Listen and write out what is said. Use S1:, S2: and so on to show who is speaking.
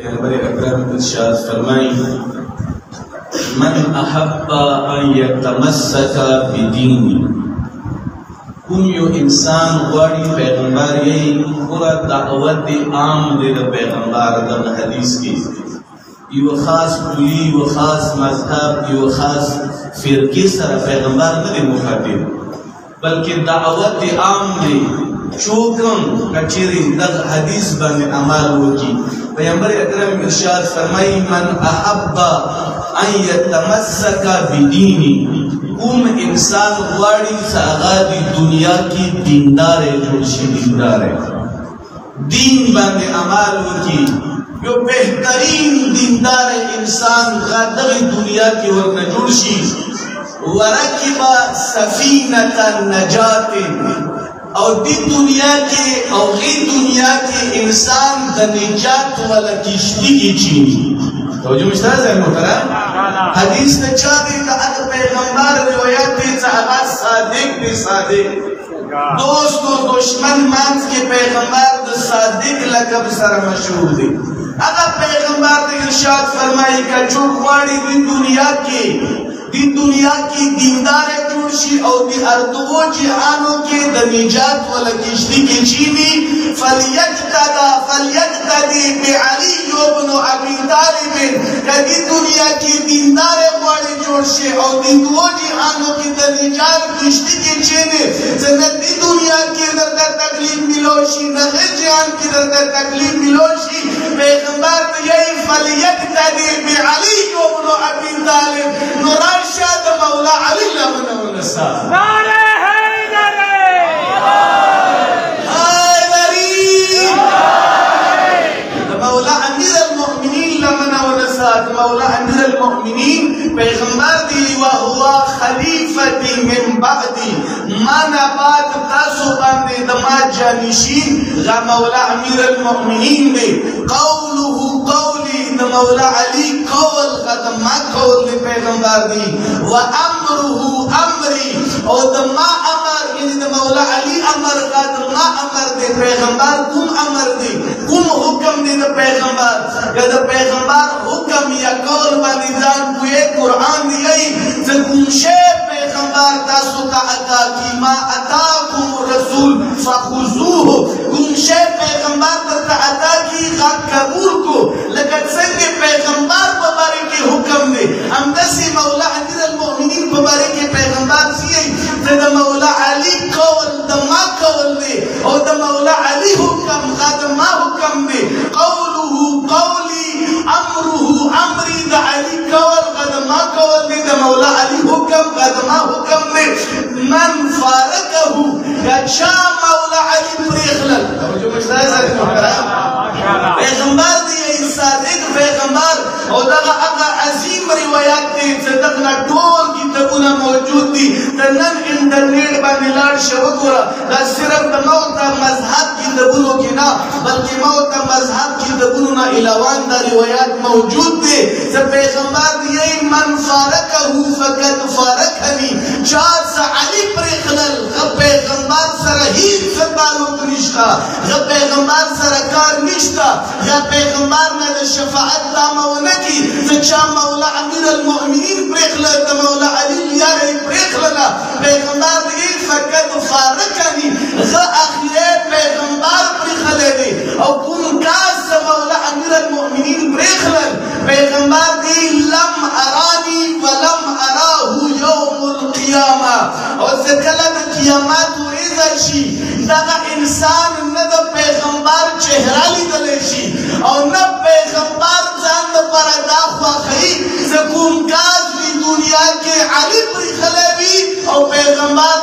S1: پیغمبر اکرم ارشاد فرمائی من احب ان یتمسک بدینی کوم یو انسان غواړي پیغمبر یې پورا دعوت عام دی د پیغمبر د حدیث کې یو خاص کلی یو خاص مذهب یو خاص فرقه سره پیغمبر نه مخاطب بلکې دعوت عام دی چوکم کچری د حدیث باندې عمل وکړي پیغمبر اکرم ارشاد فرمائی من احب ان یتمسک بدینی کوم انسان غواړي چې هغه د دنیا کې دیندار جوړ شي دیندار دین باندې عمل وکړي یو بهترین دیندار انسان غدغه دنیا کې ورنه جوړ شي ورکب سفینه النجات او دی دنیا کې او غی دنیا کې انسان د نجات ولا کشتی کې چینی توجه مشتاز ہے محترم حدیث نے چاہ دی کہ پیغمبر روایت دی صحابہ صادق دی صادق دوست و دشمن مانس کے پیغمبر د صادق لقب سره مشهور دی اگر پیغمبر نے ارشاد فرمائی کہ جو غواړي دی دنیا کی دیندار جوړ شي او دی اردو جهانو کې د نجات ولا کشتی کې چینی فلیقتدی بعلی ابن ابی طالب کدی دنیا کی دیندار غواړي جوړ شي او دی دو جهانو کې د نجات کشتی کې چینی څنګه دی دنیا کې درته تکلیف ملو شي نه جهان کې درته تکلیف ملو شي پیغمبر یې فلیقتدی بعلی ابن ابی طالب نور شاد مولا علی لمن ونسا نعرہ حیدری مولا امیر المؤمنین لمن ونسا مولا امیر المؤمنین پیغمبر دی وهو خلیفتی من بعدی مانا بعد تاسو باندې د ما جانشین غا مولا امیر المؤمنین دی قوله قولی د مولا علی قول غد ما قول دی پیغمبر دی و امره امری او د ما امر یعنی د مولا علی امر غد ما امر دی پیغمبر کوم امر دی کوم حکم دی د پیغمبر که د پیغمبر حکم یا قول باندې ځان کوی قرآن دی چې کوم شی پیغمبر تاسو ته عطا کی ما اتاکم رسول فخذوه کوم شی پیغمبر ته عطا کی غږ قبول کو لکه څنګه پیغمبر په باره کې حکم دی همداسې مولا امیر المؤمنین په باره کې پیغمبر سي چې د مولا علی قول د ما قول دی او د مولا علی حکم د ما حکم دی قوله قولی امره امری د علی قول د ما قول دی د مولا علی حکم د ما حکم دی من فارقه کچا مولا علی پریخلل توجه مشتاز ہے محترم پیغمبر دی صادق پیغمبر او دغه هغه عظیم روایت دی چې دغه ټول کتابونه موجود دي د نن انټرنیټ باندې لاړ شو وګوره دا صرف د موت مذهب کتابونو کې نه بلکې موت مذهب کتابونو نه علاوه دا روایت موجود دي چې پیغمبر دی من فارقه فقد فارقني چار علی پرخلل پیغمبر سره هیڅ تعلق نشته غ پیغمبر سره کار نشته یا پیغمبر نه د شفاعت دامونه کی چې مولا امیر المؤمنین پرخلل د مولا علی یاره پرخلل پیغمبر دی فقد فارقني غ اخیره پیغمبر پرخلل دی او کوم کاس مولا امیر المؤمنین پرخلل پیغمبر دی لم ارانی ولم اراه یوم القیامه او ذکر د قیامت ورځ شي دغه انسان نه د پیغمبر چهره لیدلی شي او نه پیغمبر ځان دپاره دا خوښوي چې کوم کاز په دنیا کې علی پرېښلی وي او پیغمبر